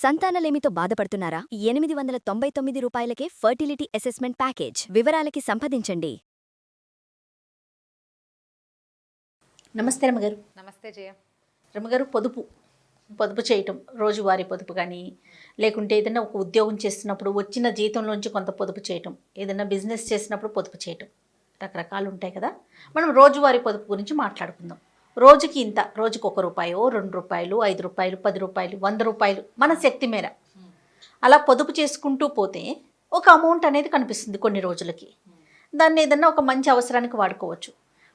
సంతానలేమితో బాధపడుతున్నారా? 899 రూపాయలకే fertility assessment package. వివరాలకి సంప్రదించండి. నమస్తే రమ్మగారు. నమస్తే జయ. రమ్మగారు, పొదుపు చేయటం, రోజువారీ పొదుపు కానీ, లేకుంటే ఏదైనా ఒక ఉద్యోగం చేస్తున్నప్పుడు వచ్చిన జీతంలోంచి కొంత పొదుపు చేయటం, ఏదైనా బిజినెస్ చేసినప్పుడు పొదుపు చేయటం, రకరకాలు ఉంటాయి కదా. మనం రోజువారీ పొదుపు గురించి మాట్లాడుకుందాం. రోజుకి ఇంత, రోజుకి ₹1, ₹2, ₹5, ₹10, ₹100, మన శక్తి మేర అలా పొదుపు చేసుకుంటూ పోతే ఒక అమౌంట్ అనేది కనిపిస్తుంది కొన్ని రోజులకి. దాన్ని ఏదన్నా ఒక మంచి అవసరానికి వాడుకోవచ్చు.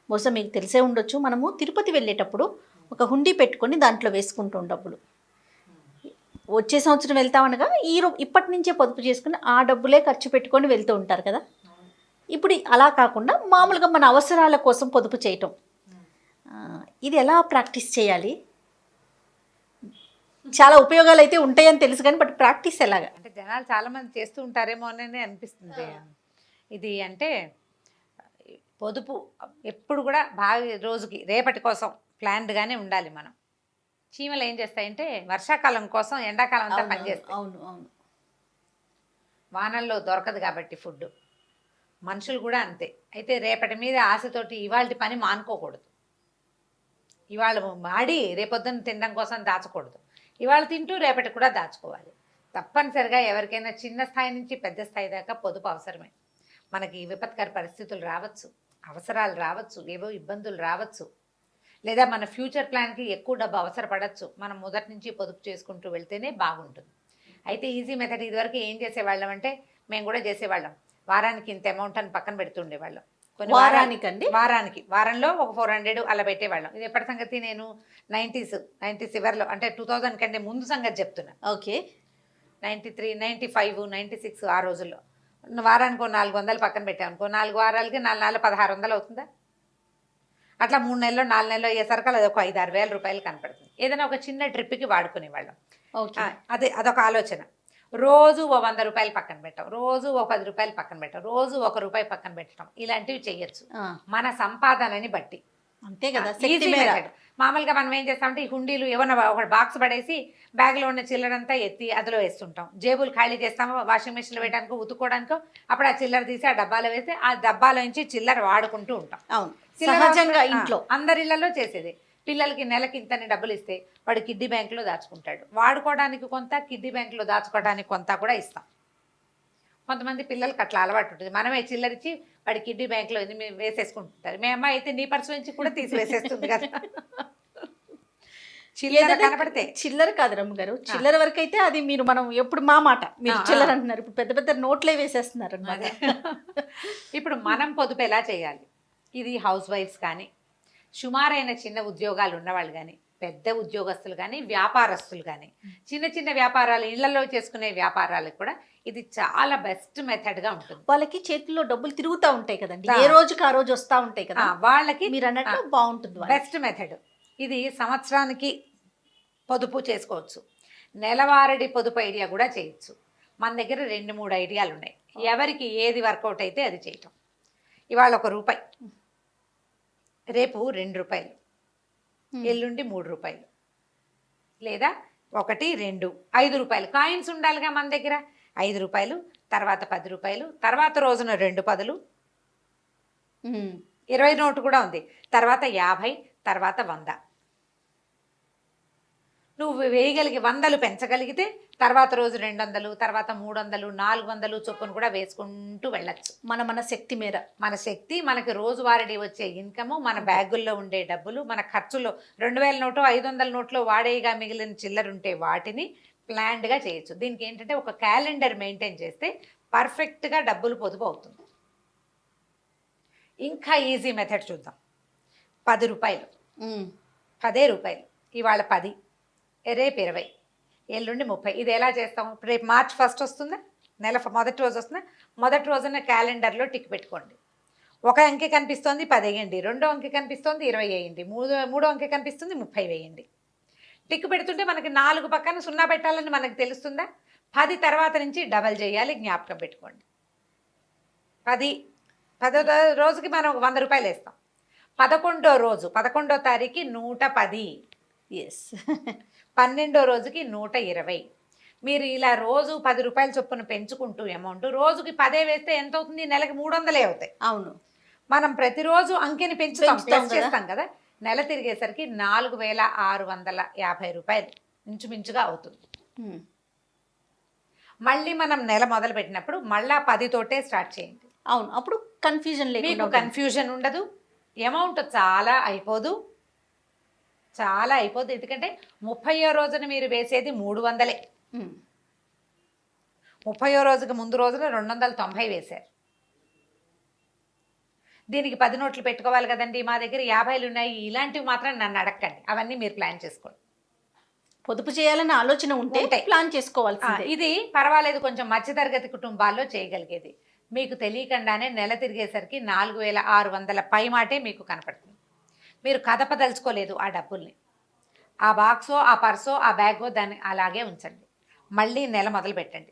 బహుశా మీకు తెలిసే ఉండొచ్చు, మనము తిరుపతి వెళ్ళేటప్పుడు ఒక హుండీ పెట్టుకొని దాంట్లో వేసుకుంటాం డబ్బులు. వచ్చే సంవత్సరం వెళ్తామనగా ఇప్పటి నుంచే పొదుపు చేసుకుని ఆ డబ్బులే ఖర్చు పెట్టుకొని వెళ్తూ ఉంటారు కదా. ఇప్పుడు అలా కాకుండా మామూలుగా మన అవసరాల కోసం పొదుపు చేయటం, ఇది ఎలా ప్రాక్టీస్ చేయాలి? చాలా ఉపయోగాలు అయితే ఉంటాయని తెలుసు కానీ బట్ ప్రాక్టీస్ ఎలాగా? అంటే జనాలు చాలా మంది చేస్తూ ఉంటారేమో అని అనిపిస్తుంది. ఇది అంటే పొదుపు ఎప్పుడు కూడా బాగా రోజుకి రేపటి కోసం ప్లాన్డ్గానే ఉండాలి. మనం చీమలు ఏం చేస్తాయంటే వర్షాకాలం కోసం ఎండాకాలం అంతా పనిచేస్తాయి. అవును అవును. వానల్లో దొరకదు కాబట్టి ఫుడ్. మనుషులు కూడా అంతే. అయితే రేపటి మీద ఆశతోటి ఇవాళ పని మానుకోకూడదు. ఇవాళ మాడి రేపొద్దున తినడం కోసం దాచకూడదు. ఇవాళ తింటూ రేపటి కూడా దాచుకోవాలి. తప్పనిసరిగా ఎవరికైనా చిన్న స్థాయి నుంచి పెద్ద స్థాయి దాకా పొదుపు అవసరమే. మనకి విపత్కర పరిస్థితులు రావచ్చు, అవసరాలు రావచ్చు, ఏవో ఇబ్బందులు రావచ్చు, లేదా మన ఫ్యూచర్ ప్లాన్కి ఎక్కువ డబ్బు అవసరపడవచ్చు. మనం మొదటి నుంచి పొదుపు చేసుకుంటూ వెళ్తేనే బాగుంటుంది. అయితే ఈజీ మెథడ్ ఇదివరకు ఏం చేసేవాళ్ళం అంటే, మేము కూడా చేసేవాళ్ళం, వారానికి ఇంత అమౌంట్ అని పక్కన పెడుతుండేవాళ్ళం. వారంలో ఒక 400 అలా పెట్టేవాళ్ళం. ఇది ఎప్పటి సంగతి? నేను 90s చివరిలో, అంటే 2000 కంటే ముందు సంగతి చెప్తున్నా. ఓకే. 93, 95, 96 ఆ రోజుల్లో వారానికి 400 పక్కన పెట్టామనుకో, 4 వారాలకి 4 1600 అవుతుందా? అట్లా 3 నెలలు 4 నెలలు అయ్యేసరికి అది ఒక 5-6 వేల రూపాయలు కనపడుతుంది. ఏదైనా ఒక చిన్న ట్రిప్కి వాడుకునేవాళ్ళం. అదొక ఆలోచన. రోజు ఓ ₹100 పక్కన పెట్టాం, రోజు ఓ ₹10 పక్కన పెట్టాం, రోజు ₹1 పక్కన పెట్టడం, ఇలాంటివి చేయొచ్చు మన సంపాదనని బట్టి. అంతే కదా. మామూలుగా మనం ఏం చేస్తామంటే ఈ హుండీలు ఏమన్నా ఒక బాక్స్ పడేసి బ్యాగ్లో ఉన్న చిల్లరంతా ఎత్తి అందులో వేస్తుంటాం. జేబులు ఖాళీ చేస్తామో వాషింగ్ మిషన్లో వేయడానికో ఉతుక్కోవడానికో, అప్పుడు ఆ చిల్లర తీసి ఆ డబ్బాలో వేసి ఆ డబ్బాలో నుంచి చిల్లర వాడుకుంటూ ఉంటాం. అవును, సహజంగా ఇంట్లో అందరి ఇళ్లలో చేసేది. పిల్లలకి నెలకి ఇంతని డబ్బులు ఇస్తే వాడు కిడ్డీ బ్యాంకులో దాచుకుంటాడు. వాడుకోవడానికి కొంత, కిడ్డీ బ్యాంకులో దాచుకోవడానికి కొంత కూడా ఇస్తాం. కొంతమంది పిల్లలకి అట్లా అలవాటు ఉంటుంది. మనమే చిల్లరిచ్చి వాడి కిడ్డీ బ్యాంకులో వేసేసుకుంటుంటారు. మీ అమ్మాయి అయితే నీ పర్సు నుంచి కూడా తీసి వేసేస్తుంది కదా. చిల్లర కనపడితే. చిల్లర కాదు రమ్మగారు, చిల్లర వరకు అయితే అది మనం ఎప్పుడు మా మాట, మీరు చిల్లర అంటున్నారు, ఇప్పుడు పెద్ద పెద్ద నోట్లే వేసేస్తున్నారు అన్నమాట. ఇప్పుడు మనం పొదుపు ఎలా చేయాలి? ఇది హౌస్ వైఫ్స్ కానీ, సుమారైన చిన్న ఉద్యోగాలు ఉన్నవాళ్ళు కానీ, పెద్ద ఉద్యోగస్తులు కానీ, వ్యాపారస్తులు కానీ, చిన్న చిన్న వ్యాపారాలు ఇళ్లలో చేసుకునే వ్యాపారాలకు కూడా ఇది చాలా బెస్ట్ మెథడ్గా ఉంటుంది. వాళ్ళకి చేతిలో డబ్బులు తిరుగుతూ ఉంటాయి కదండి, ఏ రోజుకి ఆ రోజు వస్తూ ఉంటాయి కదా, వాళ్ళకి మీరు అన్నట్టు బాగుంటుంది. బెస్ట్ మెథడ్ ఇది. సంవత్సరానికి పొదుపు చేసుకోవచ్చు, నెలవారీ పొదుపు ఐడియా కూడా చేయొచ్చు. మన దగ్గర 2-3 ఐడియాలు ఉన్నాయి. ఎవరికి ఏది వర్కౌట్ అయితే అది చేయటం. ఇవాళ ₹1, రేపు ₹2, ఎల్లుండి ₹3, లేదా 1, 2, ₹5 కాయిన్స్ ఉండాలిగా మన దగ్గర. ₹5, తర్వాత ₹10, తర్వాత రోజున 2 10, 20 నోటు కూడా ఉంది, తర్వాత 50, తర్వాత 100. నువ్వు వేయగలిగి 100 పెంచగలిగితే తర్వాత రోజు 200, తర్వాత 300, 400 చొప్పున కూడా వేసుకుంటూ వెళ్ళచ్చు. మన శక్తి మేర, మన శక్తి, మనకి రోజువారీ వచ్చే ఇన్కము, మన బ్యాగుల్లో ఉండే డబ్బులు, మన ఖర్చులో 2000 నోటు 500 నోట్లో వాడేగా మిగిలిన చిల్లరుంటే వాటిని ప్లాన్డ్గా చేయొచ్చు. దీనికి ఏంటంటే ఒక క్యాలెండర్ మెయింటైన్ చేస్తే పర్ఫెక్ట్గా డబ్బులు పొదుపు అవుతుంది. ఇంకా ఈజీ మెథడ్ చూద్దాం. ₹10, ₹10, ఇవాళ 10, రేపు 20, ఎల్లుండి 30. ఇది ఎలా చేస్తాం? రేపు March 1 వస్తుందా, నెల మొదటి రోజు వస్తుందా, మొదటి రోజున క్యాలెండర్లో టిక్ పెట్టుకోండి. ఒక అంకె కనిపిస్తోంది 10 వేయండి, రెండో అంకె కనిపిస్తోంది 20 వేయండి, మూడో అంకె కనిపిస్తుంది 30 వేయండి. టిక్ పెడుతుంటే మనకి 4 పక్కన 0 పెట్టాలని మనకు తెలుస్తుందా? 10 తర్వాత నుంచి డబల్ చేయాలి, జ్ఞాపకం పెట్టుకోండి. 10వ రోజుకి మనం ₹100 వేస్తాం. 11వ రోజు 11వ తారీఖు 110. ఎస్. 12వ రోజుకి 120. మీరు ఇలా రోజు 10 రూపాయల చొప్పున పెంచుకుంటూ అమౌంట్ రోజుకి 10 వేస్తే ఎంత అవుతుంది? నెలకి 300 అవుతాయి. అవును. మనం ప్రతిరోజు అంకెని పెంచుతాం, పెంచుతాం ప్లస్ కదా. చేస్తాం కదా. నెల తిరిగేసరికి 4650 రూపాయలు ఇంచుమించుగా అవుతుంది. ఉమ్. మళ్ళీ మనం నెల మొదలు పెట్టినప్పుడు మళ్ళా 10 తోటే స్టార్ట్ చేయండి. అవును, అప్పుడు కన్ఫ్యూజన్ మీకు లేకుండా కన్ఫ్యూజన్ ఉండదు, అమౌంట్ చాలా అయిపోదు. ఎందుకంటే 30వ రోజున మీరు వేసేది 300. ఉమ్. 30వ రోజుకి ముందు రోజున 290 వేశారు. దీనికి 10 నోట్లు పెట్టుకోవాలి కదండి. మా దగ్గర 50లు ఉన్నాయి. ఇలాంటివి మాత్రం నన్ను అడగండి, అవన్నీ మీరు ప్లాన్ చేసుకోండి. పొదుపు చేయాలన్న ఆలోచన ఉంటే ఉంటాయి. ప్లాన్ చేసుకోవాల్సిందే. ఇది పర్వాలేదు, కొంచెం మధ్యతరగతి కుటుంబాల్లో చేయగలిగేది. మీకు తెలియకుండానే నెల తిరిగేసరికి 4600 పై మాటే మీకు కనపడుతుంది. మీరు కదపదలుచుకోలేదు ఆ డబ్బుల్ని. ఆ బాక్సో, ఆ పర్సో, ఆ బ్యాగో దాన్ని అలాగే ఉంచండి. మళ్ళీ నెల మొదలు పెట్టండి.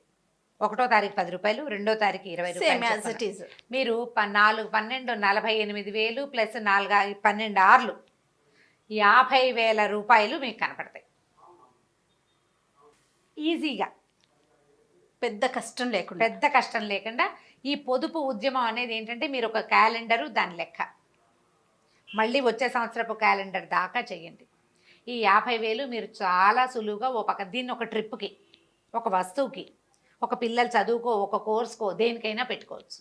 1వ తారీఖు 10 రూపాయలు, 2వ తారీఖు 20 సేమ్ రూపాయలు యాజ్ ఇట్ ఈజ్. మీరు 4, 12, 48,000 ప్లస్ 4, 12 ఆర్లు 50,000 రూపాయలు మీకు కనపడతాయి ఈజీగా. పెద్ద కష్టం లేకుండా ఈ పొదుపు ఉద్యమం అనేది ఏంటంటే, మీరు ఒక క్యాలెండరు, దాని లెక్క మళ్ళీ వచ్చే సంవత్సరపు క్యాలెండర్ దాకా చేయండి. ఈ 50,000 మీరు చాలా సులువుగా దీన్ని ఒక ట్రిప్కి, ఒక వస్తువుకి, ఒక పిల్లల చదువుకో, ఒక కోర్సుకో, దేనికైనా పెట్టుకోవచ్చు.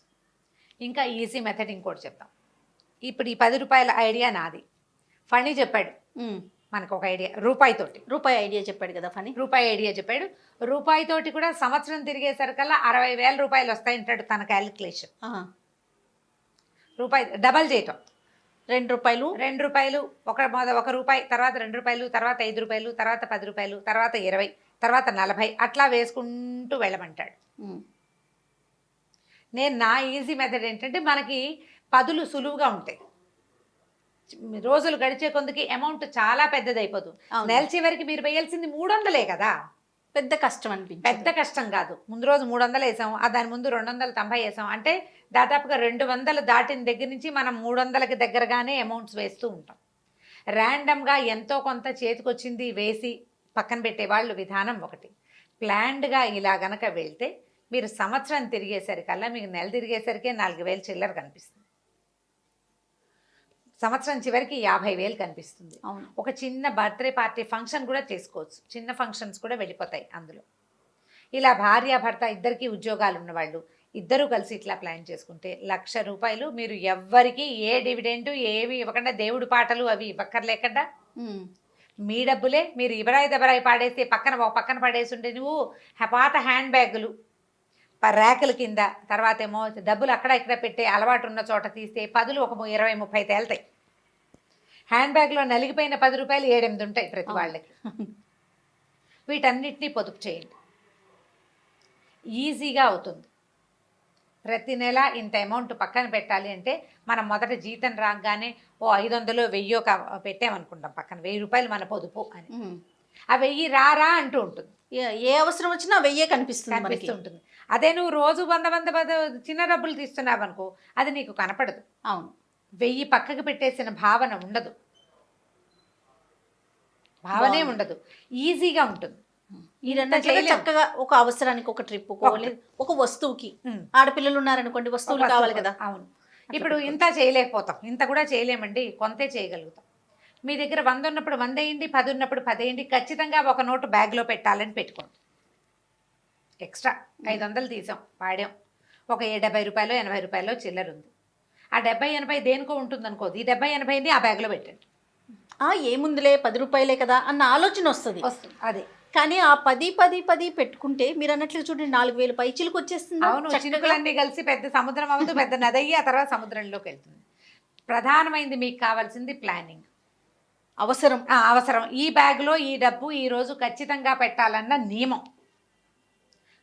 ఇంకా ఈజీ మెథడ్ ఇంకోటి చెప్తాం. ఇప్పుడు ఈ 10 రూపాయల ఐడియా నాది, ఫణి చెప్పాడు మనకు ఒక ఐడియా రూపాయి ఐడియా చెప్పాడు కదా ఫణి. రూపాయి ఐడియా చెప్పాడు. రూపాయితోటి కూడా సంవత్సరం తిరిగేసరికల్లా 60,000 రూపాయలు వస్తాయంటాడు తన క్యాలిక్యులేషన్. రూపాయి డబల్ చేయటం, 2 రూపాయలు, 2 రూపాయలు, ఒక రూపాయి, తర్వాత 2 రూపాయలు, తర్వాత 5 రూపాయలు, తర్వాత 10 రూపాయలు, తర్వాత 20, తర్వాత 40, అట్లా వేసుకుంటూ వెళ్ళమంటాడు. నా ఈజీ మెథడ్ ఏంటంటే, మనకి 10లు సులువుగా ఉంటాయి. రోజులు గడిచే కొందుకి అమౌంట్ చాలా పెద్దదైపోతుంది. నెల చివరికి మీరు వేయాల్సింది 300 కదా. పెద్ద కష్టం అనిపించింది. పెద్ద కష్టం కాదు. ముందు రోజు 300 వేసాం, దాని ముందు 290 వేసాం అంటే దాదాపుగా 200 దాటిన దగ్గర నుంచి మనం 300కి దగ్గరగానే అమౌంట్స్ వేస్తూ ఉంటాం. ర్యాండమ్గా ఎంతో కొంత చేతికొచ్చింది వేసి పక్కన పెట్టేవాళ్ళు విధానం ఒకటి. ప్లాన్డ్గా ఇలా గనక వెళ్తే మీరు సంవత్సరం తిరిగేసరికల్లా మీకు నెల తిరిగేసరికే 4,000 చిల్లర కనిపిస్తుంది. సంవత్సరం చివరికి 50,000 కనిపిస్తుంది. ఒక చిన్న బర్త్డే పార్టీ ఫంక్షన్ కూడా చేసుకోవచ్చు. చిన్న ఫంక్షన్స్ కూడా వెళ్ళిపోతాయి అందులో. ఇలా భార్యాభర్త ఇద్దరికీ ఉద్యోగాలు ఉన్నవాళ్ళు ఇద్దరూ కలిసి ఇట్లా ప్లాన్ చేసుకుంటే 1,00,000 రూపాయలు మీరు ఎవ్వరికి ఏ డివిడెండ్ ఏవి ఇవ్వకుండా, దేవుడి పాటలు అవి ఇవ్వక్కర్లేకుండా మీ డబ్బులే మీరు ఇబరాయి పాడేస్తే పక్కన పడేసి ఉంటే, నువ్వు పాత హ్యాండ్ బ్యాగులు ర్యాకుల కింద, తర్వాత ఏమో డబ్బులు అక్కడ ఇక్కడ పెట్టే అలవాటు ఉన్న చోట తీస్తే 10లు ఒక 20-30 తేలుతాయి. హ్యాండ్ బ్యాగ్లో నలిగిపోయిన 10 రూపాయలు 7-8 ఉంటాయి ప్రతి వాళ్ళకి. వీటన్నిటినీ పొదుపు చేయండి, ఈజీగా అవుతుంది. ప్రతి నెల ఇంత అమౌంట్ పక్కన పెట్టాలి అంటే, మనం మొదట జీతం రాగానే 500 1000 పెట్టామనుకుంటాం పక్కన, 1000 రూపాయలు మన పొదుపు అని. ఆ 1000 రారా అంటూ ఉంటుంది. ఏ అవసరం వచ్చినా 1000 కనిపిస్తుంది. అదే నువ్వు రోజు 100 చిన్న డబ్బులు తీస్తున్నావు అనుకో, అది నీకు కనపడదు. అవును, 1000 పక్కకు పెట్టేసిన భావన ఉండదు, భావనే ఉండదు, ఈజీగా ఉంటుంది. చక్కగా ఒక అవసరానికి ఒక ట్రిప్, ఒక వస్తువుకి, ఆడపిల్లలు ఉన్నారనుకోండి వస్తువులు కావాలి కదా. అవును, ఇప్పుడు ఇంత చేయలేకపోతాం, ఇంత కూడా చేయలేమండి, కొంతే చేయగలుగుతాం. మీ దగ్గర 100 ఉన్నప్పుడు 100 వేయండి, 10 ఉన్నప్పుడు 10 వేయండి. ఖచ్చితంగా ఒక నోటు బ్యాగ్లో పెట్టాలని పెట్టుకోండి. ఎక్స్ట్రా 500 తీసాం, వాడాం, ఒక 70 రూపాయలు 80 రూపాయలు చిల్లర ఉంది. ఆ 70-80 దేనికో ఉంటుంది అనుకోదు, ఈ 70-80ని ఆ బ్యాగ్లో పెట్టండి. ఏముందిలే 10 రూపాయలే కదా అన్న ఆలోచన వస్తుంది. అదే, కానీ ఆ 10 పెట్టుకుంటే మీరు అన్నట్లు చూడండి 4,000 పైచిలకు వచ్చేస్తుంది. అవును, చినుకులన్నీ కలిసి పెద్ద సముద్రం అవ్వదు, పెద్ద నది అయ్యి ఆ తర్వాత సముద్రంలోకి వెళ్తుంది. ప్రధానమైంది మీకు కావాల్సింది ప్లానింగ్, అవసరం. ఈ బ్యాగ్లో ఈ డబ్బు ఈ రోజు ఖచ్చితంగా పెట్టాలన్న నియమం.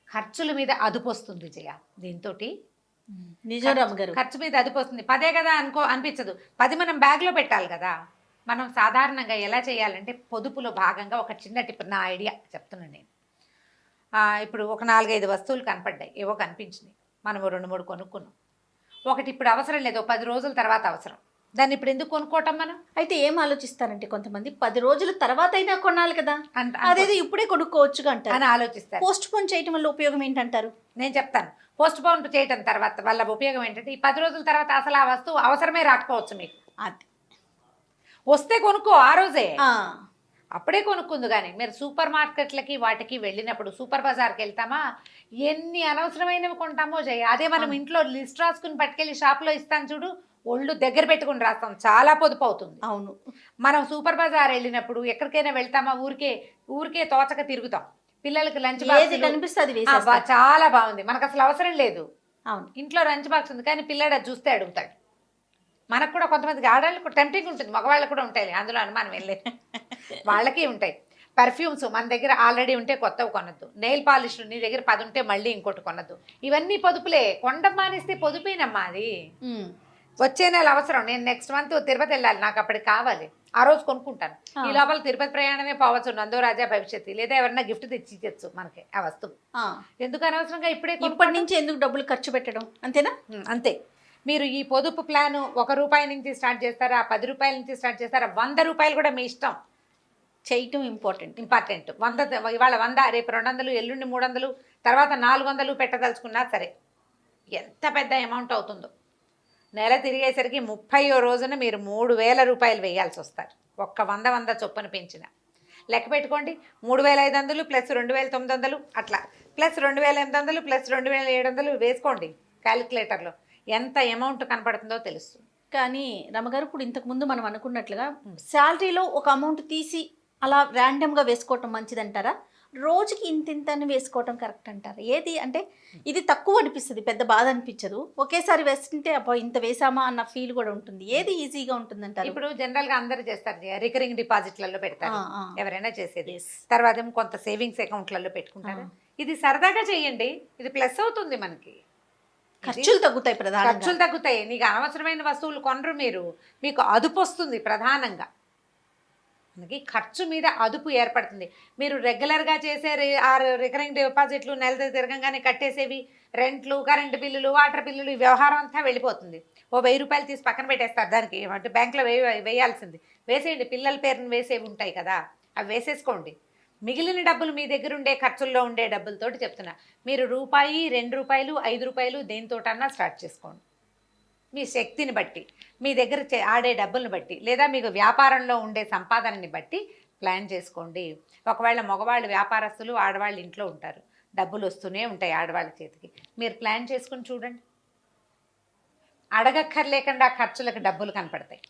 ఖర్చుల మీద అదుపు వస్తుంది జయ దీంతో. నిజం రామ్ గారు, ఖర్చు మీద అదుపు వస్తుంది. 10 కదా అనిపించదు, 10 మనం బ్యాగ్లో పెట్టాలి కదా. మనం సాధారణంగా ఎలా చేయాలంటే, పొదుపులో భాగంగా ఒక చిన్న టిప్, నా ఐడియా చెప్తున్నాను నేను. ఇప్పుడు ఒక 4-5 వస్తువులు కనపడ్డాయి, ఏవో కనిపించినాయి, మనం 2-3 కొనుక్కున్నాం. ఒకటి ఇప్పుడు అవసరం లేదు, 10 రోజుల తర్వాత అవసరం. దాన్ని ఇప్పుడు ఎందుకు కొనుక్కోవటం మనం అయితే ఏం ఆలోచిస్తారంటే కొంతమంది 10 రోజుల తర్వాత అయినా కొనాలి కదా, అంట అదేదో ఇప్పుడే కొనుక్కోవచ్చుగా అంటారు. అని ఆలోచిస్తారు. పోస్ట్ పోన్ చేయటం వల్ల ఉపయోగం ఏంటంటారు? నేను చెప్తాను. పోస్ట్ పోన్ చేయటం తర్వాత వల్ల ఉపయోగం ఏంటంటే ఈ 10 రోజుల తర్వాత అసలు ఆ వస్తువు అవసరమే రాకపోవచ్చు మీకు. అది వస్తే కొనుక్కో ఆ రోజే, ఆ, అప్పుడే కొనుక్కుంది. కానీ మీరు సూపర్ మార్కెట్లకి వాటికి వెళ్ళినప్పుడు సూపర్ బజార్కి వెళ్తామా, ఎన్ని అనవసరమైనవి కొంటామో జయ. అదే మనం ఇంట్లో లిస్ట్ రాసుకుని పట్టుకెళ్ళి షాప్లో ఇస్తాను చూడు, ఒళ్ళు దగ్గర పెట్టుకుని రాస్తాం, చాలా పొదుపు అవుతుంది. అవును. మనం సూపర్ బజార్ వెళ్ళినప్పుడు ఎక్కడికైనా వెళ్తామా, ఊరికే తోచక తిరుగుతాం. పిల్లలకి లంచ్ ఏది కనిపిస్తే అది బాక్స్ వేసేస్తాం. చాలా బాగుంది, మనకు అసలు అవసరం లేదు. అవును. ఇంట్లో లంచ్ బాక్స్ ఉంది కానీ పిల్లాడు అది చూస్తే అడుగుతాడు. మనకు కూడా కొంతమందికి ఆడవాళ్ళకు టెంప్టింగ్ ఉంటుంది, మగవాళ్ళకు కూడా ఉంటాయి, అందులో అనుమానం వెళ్ళే వాళ్ళకి ఉంటాయి. పర్ఫ్యూమ్స్ మన దగ్గర ఆల్రెడీ ఉంటే కొత్తవి కొనద్దు. నెయిల్ పాలిష్లు నీ దగ్గర 10 ఉంటే మళ్ళీ ఇంకోటి కొనద్దు. ఇవన్నీ పొదుపులే. కొండం మానేస్తే పొదుపేనమ్మా అది. ఉమ్. వచ్చే నెల అవసరం, నేను నెక్స్ట్ మంత్ తిరుపతి వెళ్ళాలి, నాకు అప్పటికి కావాలి, ఆ రోజు కొనుక్కుంటాను. ఈ లోపల తిరుపతి ప్రయాణమే పోవచ్చు, నందో రాజా భవిష్యత్తు, లేదా ఎవరన్నా గిఫ్ట్ తెచ్చి ఇచ్చచ్చు మనకి ఆ వస్తువు. ఆ. ఎందుకు అనవసరంగా ఇప్పుడే ఇప్పటి నుంచి ఎందుకు డబ్బులు ఖర్చు పెట్టడం, అంతేనా? అంతే. మీరు ఈ పొదుపు ప్లాన్ ₹1 నుంచి స్టార్ట్ చేస్తారా, ₹10 నుంచి స్టార్ట్ చేస్తారా, ₹100 కూడా మీ ఇష్టం. చేయటం ఇంపార్టెంట్. 100 ఇవాళ 100, రేపు 200, ఎల్లుండి 300, తర్వాత 400 పెట్టదలుచుకున్నా సరే ఎంత పెద్ద అమౌంట్ అవుతుందో. నెల తిరిగేసరికి 30వ రోజున మీరు ₹3000 వేయాల్సి వస్తారు. ఒక్క 100 చొప్పున పెంచిన లెక్క పెట్టుకోండి. 3500 ప్లస్ 2900 అట్లా, ప్లస్ 2800 ప్లస్ 2700 వేసుకోండి క్యాలిక్యులేటర్లో, ఎంత అమౌంట్ కనపడుతుందో తెలుస్తుంది. కానీ రమగారు, ఇప్పుడు ఇంతకు ముందు మనం అనుకున్నట్లుగా శాలరీలో ఒక అమౌంట్ తీసి అలా ర్యాండమ్గా వేసుకోవటం మంచిదంటారా, రోజుకి ఇంత అని వేసుకోవటం కరెక్ట్ అంటారా? ఏది అంటే ఇది తక్కువ అనిపిస్తుంది, పెద్ద బాధ అనిపించదు, ఒకేసారి వేస్తుంటే అబ్బా ఇంత వేసామా అన్న ఫీల్ కూడా ఉంటుంది, ఏది ఈజీగా ఉంటుంది అంటారు? ఇప్పుడు జనరల్ గా అందరూ చేస్తారు, రికరింగ్ డిపాజిట్లలో పెడతారు, ఎవరైనా చేసేది. తర్వాత ఏమో కొంత సేవింగ్స్ అకౌంట్లలో పెట్టుకుంటారు. ఇది సరదాగా చేయండి, ఇది ప్లస్ అవుతుంది మనకి. ఖర్చులు తగ్గుతాయి, ప్రధానంగా ఖర్చులు తగ్గుతాయి. నీకు అనవసరమైన వస్తువులు కొనరు మీరు, మీకు అదుపు వస్తుంది. ప్రధానంగా మనకి ఖర్చు మీద అదుపు ఏర్పడుతుంది. మీరు రెగ్యులర్గా చేసే ఆ రికరింగ్ డిపాజిట్లు నెల తిరగంగానే కట్టేసేవి, రెంట్లు, కరెంటు బిల్లులు, వాటర్ బిల్లులు, ఈ వ్యవహారం అంతా వెళ్ళిపోతుంది. ₹1000 తీసి పక్కన పెట్టేస్తారు, దానికి అంటే బ్యాంకులో వేయాల్సింది వేసేయండి. పిల్లల పేరుని వేసేవి ఉంటాయి కదా, అవి వేసేసుకోండి. మిగిలిన డబ్బులు మీ దగ్గర ఉండే ఖర్చుల్లో ఉండే డబ్బులతోటి చెప్తున్నా, మీరు ₹1, ₹2, ₹5 దేనితోటన్నా స్టార్ట్ చేసుకోండి. మీ శక్తిని బట్టి, మీ దగ్గర ఆడే డబ్బులను బట్టి, లేదా మీకు వ్యాపారంలో ఉండే సంపాదనని బట్టి ప్లాన్ చేసుకోండి. ఒకవేళ మగవాళ్ళు వ్యాపారస్తులు, ఆడవాళ్ళు ఇంట్లో ఉంటారు, డబ్బులు వస్తూనే ఉంటాయి ఆడవాళ్ళ చేతికి. మీరు ప్లాన్ చేసుకుని చూడండి, అడగక్కర్లేకుండా ఖర్చులకు డబ్బులు కనపడతాయి.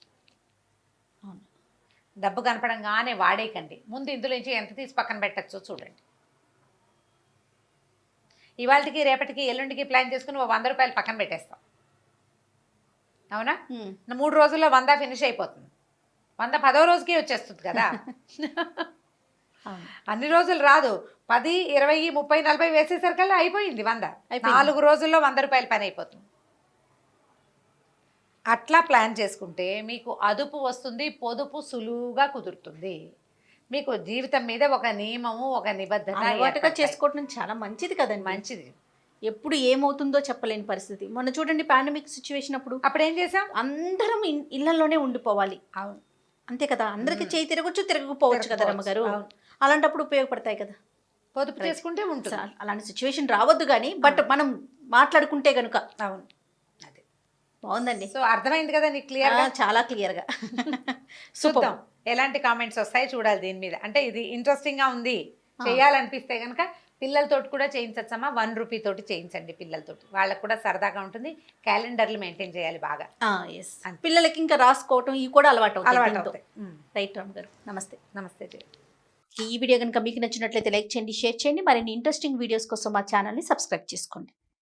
డబ్బు కనపడంగానే వాడేయకండి, ముందు ఇందులో నుంచి ఎంత తీసి పక్కన పెట్టచ్చో చూడండి. ఇవాళకి రేపటికి ఎల్లుండికి ప్లాన్ చేసుకుని ₹100 పక్కన పెట్టేస్తాం, అవునా? 3 రోజుల్లో 100 ఫినిష్ అయిపోతుంది. 100 10వ రోజుకి వచ్చేస్తుంది కదా. అన్ని రోజులు రాదు, 10, 20, 30, 40 వేసేసరికల్లా అయిపోయింది 100. 4 రోజుల్లో ₹100 పని అయిపోతుంది. అట్లా ప్లాన్ చేసుకుంటే మీకు అదుపు వస్తుంది, పొదుపు సులువుగా కుదురుతుంది. మీకు జీవితం మీద ఒక నియమము, ఒక నిబద్ధత చేసుకోవడం చాలా మంచిది కదండి. మంచిది. ఎప్పుడు ఏమవుతుందో చెప్పలేని పరిస్థితి. మొన్న చూడండి పాండమిక్ సిచ్యువేషన్ అప్పుడు ఏం చేసాం, అందరం ఇళ్లలోనే ఉండిపోవాలి. అవును, అంతే కదా, అందరికి చేయి తిరగచ్చు, తిరగకపోవచ్చు కదా రమ్మగారు. అలాంటప్పుడు ఉపయోగపడతాయి కదా, పొదుపు చేసుకుంటే ఉంటుంది. అలాంటి సిచ్యువేషన్ రావద్దు కానీ, బట్ మనం మాట్లాడుకుంటే కనుక. అవును, అదే బాగుందండి. సో అర్థమైంది కదా నీకు క్లియర్గా? చాలా క్లియర్గా. చూద్దాం ఎలాంటి కామెంట్స్ వస్తాయి చూడాలి దీని మీద. అంటే ఇది ఇంట్రెస్టింగ్గా ఉంది, చేయాలనిపిస్తే కనుక పిల్లలతోటి కూడా చేయించచ్చమ్మా. ₹1 తోటి చేయించండి పిల్లలతోటి, వాళ్ళకు కూడా సరదాగా ఉంటుంది. క్యాలెండర్లు మెయింటైన్ చేయాలి బాగా. పిల్లలకి ఇంకా రాసుకోవటం ఇవి కూడా అలవాటు అవుతాయి. రైట్ రామ్ గారు, నమస్తే. నమస్తే. ఈ వీడియో కనుక మీకు నచ్చినట్లయితే లైక్ చేయండి, షేర్ చేయండి. మరిన్ని ఇంట్రెస్టింగ్ వీడియోస్ కోసం మా ఛానల్ని సబ్స్క్రైబ్ చేసుకోండి.